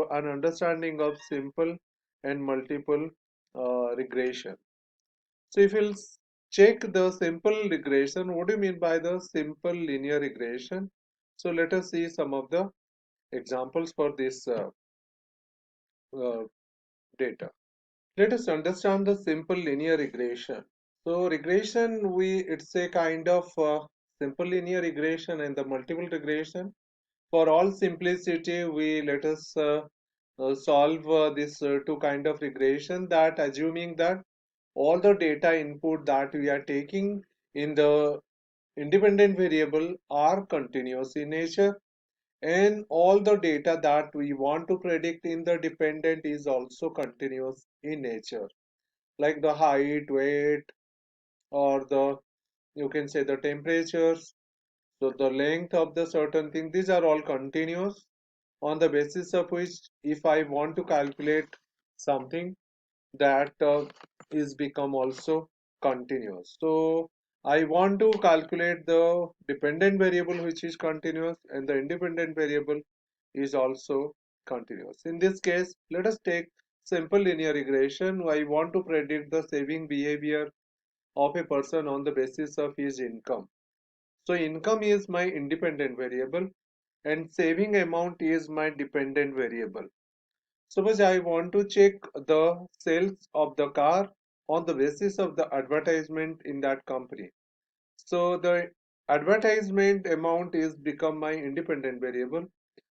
So an understanding of simple and multiple regression. So if you'll check the simple regression, what do you mean by the simple linear regression? So let us see some of the examples for this uh, data. Let us understand the simple linear regression. So regression, it's a kind of simple linear regression and the multiple regression. For all simplicity, we let us solve this two kind of regression, that assuming that all the data input that we are taking in the independent variable are continuous in nature, and all the data that we want to predict in the dependent is also continuous in nature, like the height, weight, or the, you can say, the temperatures. So the length of the certain thing, these are all continuous, on the basis of which if I want to calculate something, that is become also continuous. So I want to calculate the dependent variable which is continuous, and the independent variable is also continuous. In this case, let us take simple linear regression. I want to predict the saving behavior of a person on the basis of his income. So income is my independent variable and saving amount is my dependent variable. Suppose I want to check the sales of the car on the basis of the advertisement in that company. So the advertisement amount is become my independent variable.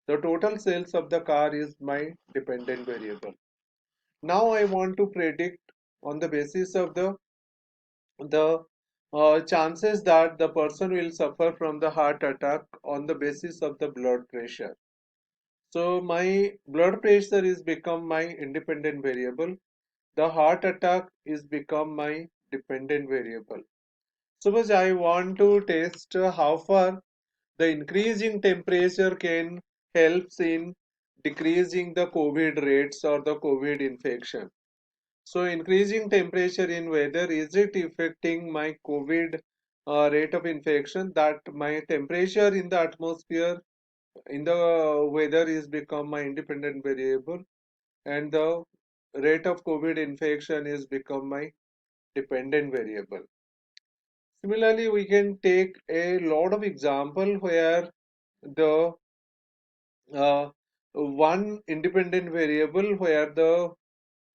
The total sales of the car is my dependent variable. Now I want to predict on the basis of the chances that the person will suffer from the heart attack on the basis of the blood pressure. So my blood pressure is become my independent variable. The heart attack is become my dependent variable. Suppose I want to test how far the increasing temperature can helps in decreasing the COVID rates or the COVID infection. So increasing temperature in weather, is it affecting my COVID rate of infection? That my temperature in the atmosphere in the weather is become my independent variable, and the rate of COVID infection is become my dependent variable. Similarly, we can take a lot of example where the one independent variable where the,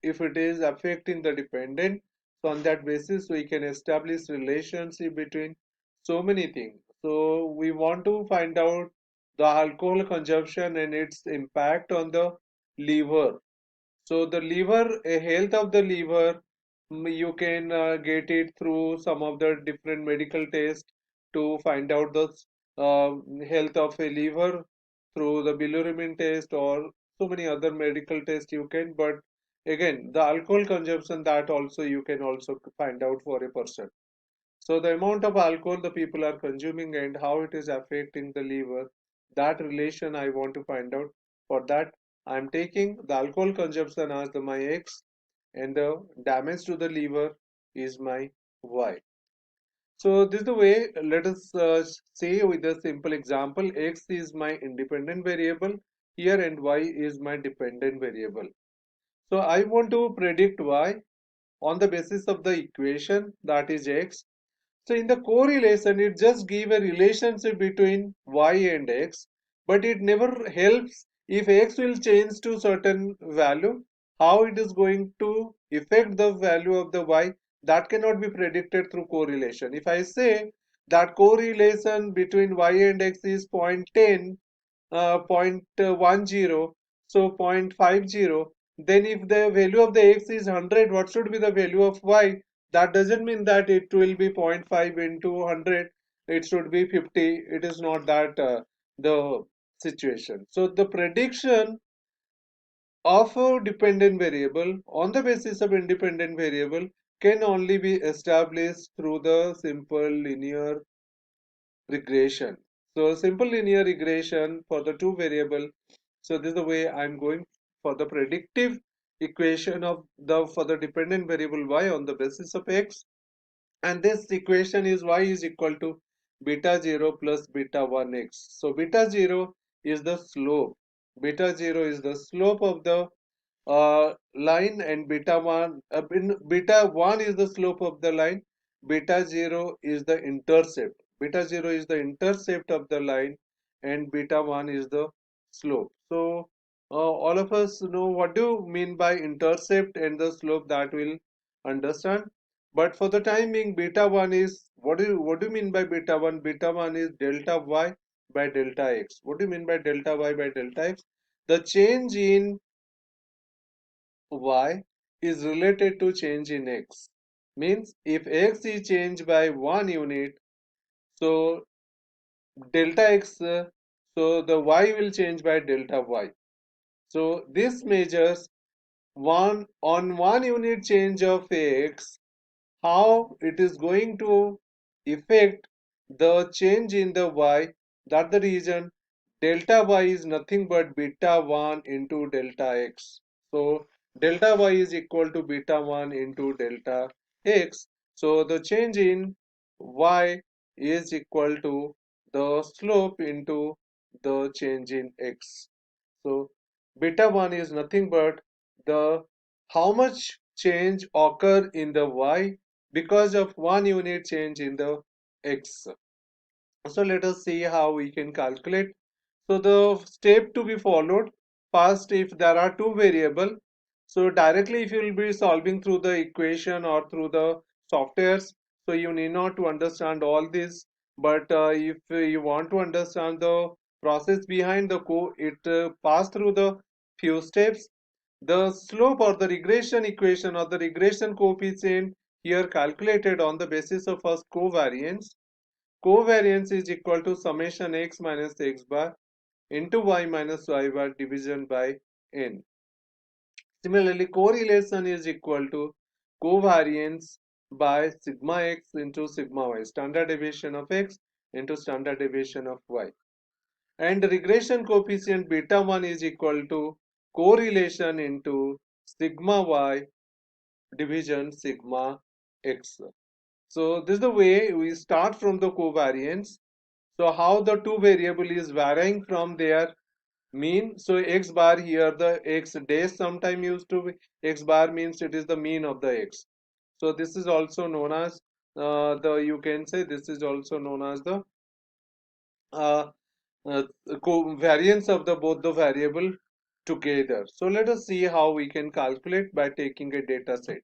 if it is affecting the dependent, so on that basis we can establish relationship between so many things. So we want to find out the alcohol consumption and its impact on the liver. So the liver, a health of the liver, you can get it through some of the different medical tests to find out the uh, health of a liver through the bilirubin test or so many other medical tests you can. But again, the alcohol consumption, that also you can also find out for a person. So the amount of alcohol the people are consuming and how it is affecting the liver, that relation I want to find out. For that, I am taking the alcohol consumption as my X, and the damage to the liver is my Y. So this is the way. Let us say with a simple example, X is my independent variable here and Y is my dependent variable. So I want to predict Y on the basis of the equation, that is X. So in the correlation, it just give a relationship between y and x, but it never helps if x will change to certain value, how it is going to affect the value of the y, that cannot be predicted through correlation. If I say that correlation between y and x is 0.10, 0.10, so 0.50, then if the value of the x is 100, what should be the value of y? That doesn't mean that it will be zero point 0.5 into 100, it should be 50. It is not that the situation. So the prediction of a dependent variable on the basis of independent variable can only be established through the simple linear regression. So simple linear regression for the two variable. So this is the way I'm going for the predictive equation of the for the dependent variable y on the basis of x, and this equation is y is equal to beta 0 plus beta 1 x. So beta 0 is the slope, Beta 0 is the slope of the line, and beta 1 is the slope of the line. Beta 0 is the intercept. Beta 0 is the intercept of the line, and beta 1 is the slope. So all of us know what do you mean by intercept and the slope, that will understand. But for the time being, beta 1 is what do you mean by beta 1? Beta 1 is delta y by delta x. What do you mean by delta y by delta x? The change in y is related to change in x. Means if x is changed by 1 unit, so delta x, so the y will change by delta y. So this measures one on 1 unit change of x, how it is going to affect the change in the y. That the reason delta y is nothing but beta 1 into delta x. So delta y is equal to beta 1 into delta x. So the change in y is equal to the slope into the change in x. So beta 1 is nothing but the how much change occur in the y because of 1 unit change in the x. So let us see how we can calculate. So the step to be followed, first if there are two variable, so directly if you will be solving through the equation or through the softwares, so you need not to understand all this. But if you want to understand the process behind the code, it pass through the few steps. The slope or the regression equation or the regression coefficient here calculated on the basis of first covariance. Covariance is equal to summation x minus x bar into y minus y bar division by n. Similarly, correlation is equal to covariance by sigma x into sigma y, standard deviation of x into standard deviation of y. And regression coefficient beta 1 is equal to correlation into sigma y division sigma x. So this is the way we start from the covariance. So how the two variable is varying from their mean. So x bar here, the x dash sometime used to be, x bar means it is the mean of the x. So this is also known as the, you can say this is also known as the uh, variance of the both the variable together. So let us see how we can calculate by taking a data set.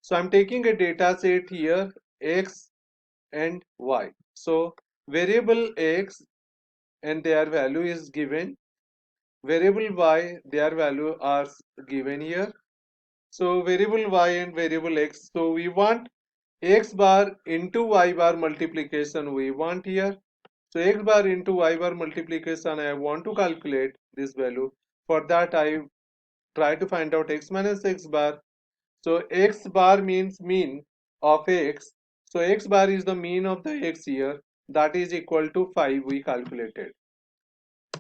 So I'm taking a data set here, x and y. So variable x and their value is given, variable y their value are given here. So variable y and variable x, so we want x bar into y bar multiplication we want here. So x bar into y bar multiplication I want to calculate this value. For that I try to find out x minus x bar. So x bar means mean of x. So x bar is the mean of the x here, that is equal to 5 we calculated.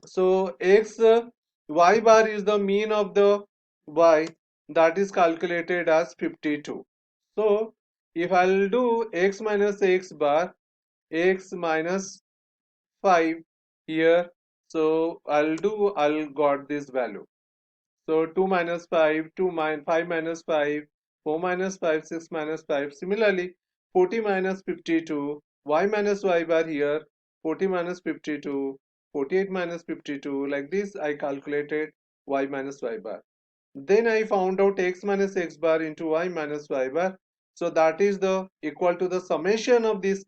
So y bar is the mean of the y, that is calculated as 52. So if I'll do x minus x bar, x minus 5 here, so I'll got this value. So 2 minus 5, 5 minus 5, 4 minus 5, 6 minus 5. Similarly, 40 minus 52, y minus y bar here, 40 minus 52, 48 minus 52. Like this, I calculated y minus y bar. Then I found out x minus x bar into y minus y bar. So that is the equal to the summation of this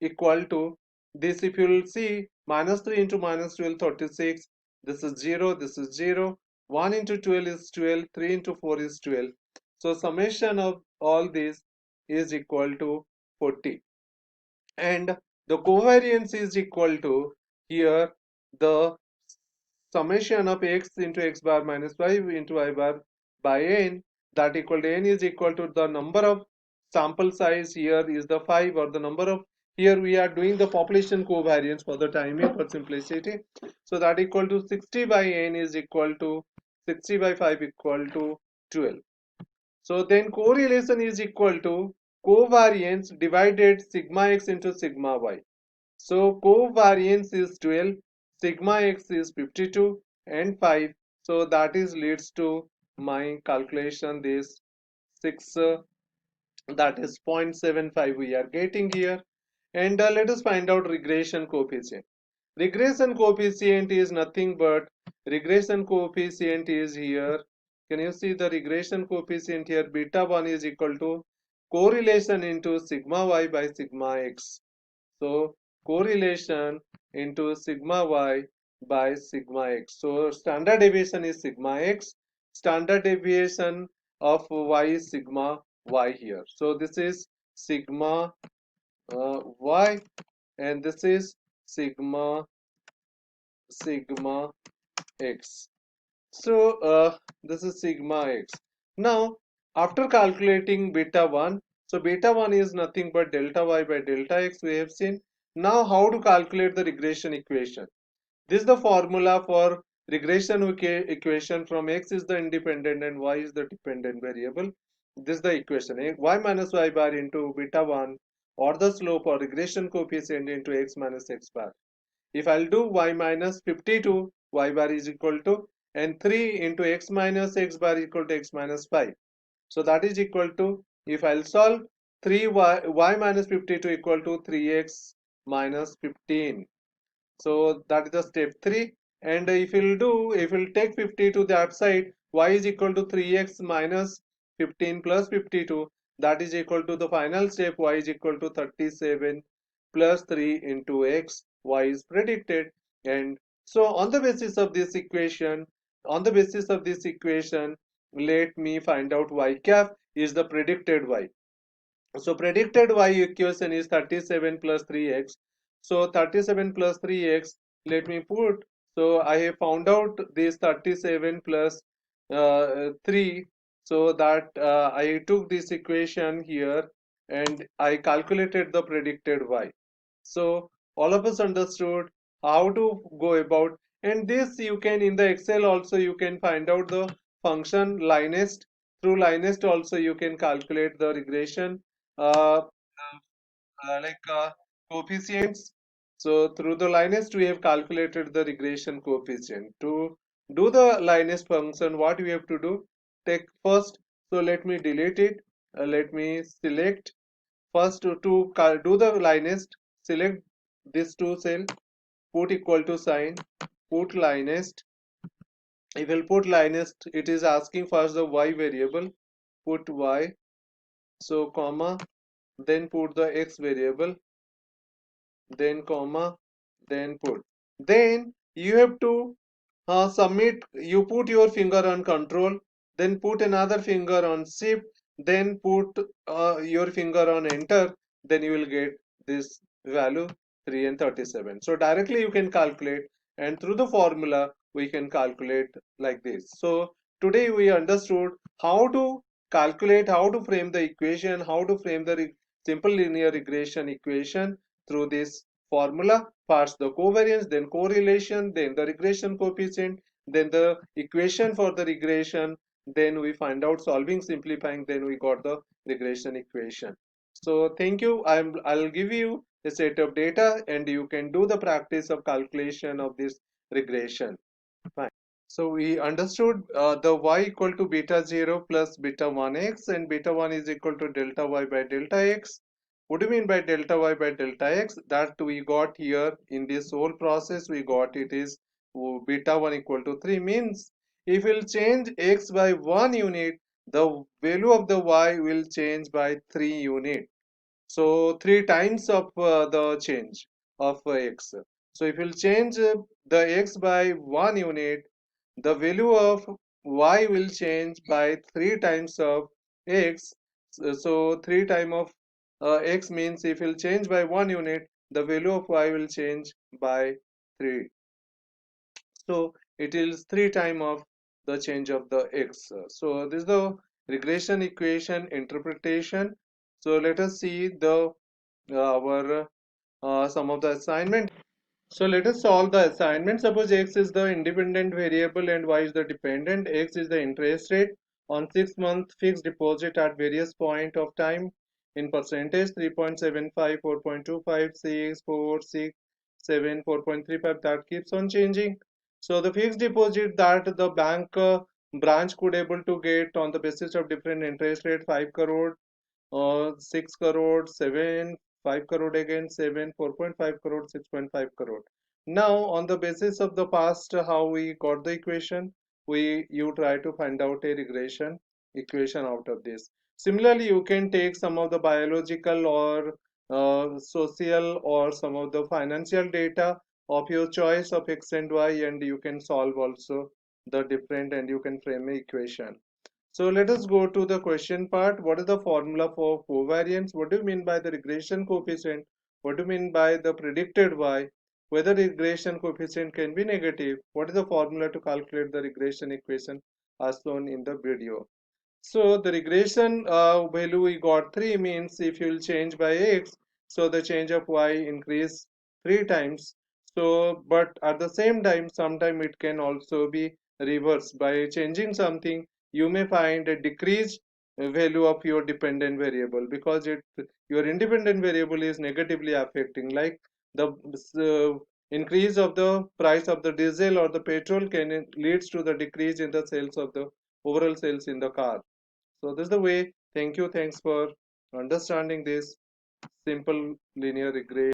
equal to this. If you will see, minus 3 into minus 12, 36. This is 0, this is 0. 1 into 12 is 12, 3 into 4 is 12. So summation of all these is equal to 40. And the covariance is equal to here the summation of x into x bar minus y into y bar by n, that equal to n is equal to the number of sample size here is the 5, or the number of, here we are doing the population covariance for the timing for simplicity. So that equal to 60 by n is equal to 60 by 5 equal to 12. So then correlation is equal to covariance divided sigma x into sigma y. So covariance is 12, sigma x is 52, and 5. So that is leads to my calculation this 6, that is 0.75 we are getting here. And let us find out regression coefficient. Regression coefficient is nothing but regression coefficient is here. Can you see the regression coefficient here? Beta 1 is equal to correlation into sigma y by sigma x. So correlation into sigma y by sigma x. So standard deviation is sigma x. Standard deviation of y is sigma y here. So this is sigma y, and this is sigma x. So this is sigma x. Now after calculating beta 1, so beta 1 is nothing but delta y by delta x we have seen. Now how to calculate the regression equation? This is the formula for regression equation. From x is the independent and y is the dependent variable. This is the equation, y minus y bar into beta 1, or the slope or regression coefficient into x minus x bar. If I'll do y minus 52, y bar is equal to, and 3 into x minus x bar equal to x minus 5. So that is equal to, if I'll solve, 3y minus 52 equal to 3x minus 15. So that is the step 3. And if we'll take 50 to that side, y is equal to 3x minus 15 plus 52. That is equal to the final step, y is equal to 37 plus 3 into x, y is predicted. And so on the basis of this equation, let me find out y cap is the predicted y. So predicted y equation is 37 plus 3x. So 37 plus 3x, let me put. So I have found out this 37 plus 3. So that I took this equation here and I calculated the predicted y. So all of us understood how to go about. And this you can, in the Excel also you can find out the function linest. Through linest also you can calculate the regression uh, coefficients. So through the linest we have calculated the regression coefficient. To do the linest function, what we have to do? Take first. So let me delete it. Let me select first to do the linest. Select this two cell. Put equal to sign. Put linest. If we'll put linest, it is asking first the y variable. Put y. So comma. Then put the x variable, then comma, then put. Then you have to submit. You put your finger on control, then put another finger on shift, then put your finger on enter. Then you will get this value 3 and 37. So directly you can calculate, and through the formula we can calculate like this. So today we understood how to calculate, how to frame the equation, how to frame the simple linear regression equation through this formula. First the covariance, then correlation, then the regression coefficient, then the equation for the regression, then we find out solving, simplifying, then we got the regression equation. So thank you. I'll give you a set of data and you can do the practice of calculation of this regression. Fine. So we understood the y equal to beta 0 plus beta 1x, and beta 1 is equal to delta y by delta x. What do you mean by delta y by delta x? That we got here in this whole process, we got it is beta 1 equal to 3, means if we'll change x by 1 unit, the value of the y will change by 3 unit. So 3 times of the change of x. So if we'll change the x by 1 unit, the value of y will change by 3 times of x. So 3 times of x means if we'll change by 1 unit, the value of y will change by 3. So it is 3 times of the change of the x. So this is the regression equation interpretation. So let us see the our some of the assignment. So let us solve the assignment. Suppose x is the independent variable and y is the dependent. X is the interest rate on 6-month fixed deposit at various point of time in percentage: 3.75, 4.25, 6, 4, 6, 7, 4.35. That keeps on changing. So the fixed deposit that the bank branch could able to get on the basis of different interest rate, 5 crore, 6 crore, 7, 5 crore again, 7, 4.5 crore, 6.5 crore. Now, on the basis of the past, how we got the equation, you try to find out a regression equation out of this. Similarly, you can take some of the biological or social or some of the financial data of your choice of x and y, and you can solve also the different, and you can frame a equation. So let us go to the question part. What is the formula for covariance? What do you mean by the regression coefficient? What do you mean by the predicted y? Whether regression coefficient can be negative? What is the formula to calculate the regression equation as shown in the video? So the regression value we got 3 means if you will change by x, so the change of y increase 3 times. So but at the same time, sometime it can also be reversed. By changing something, you may find a decreased value of your dependent variable, because your independent variable is negatively affecting, like the increase of the price of the diesel or the petrol can leads to the decrease in the sales of the overall sales in the car. So this is the way. Thank you. Thanks for understanding this simple linear regression.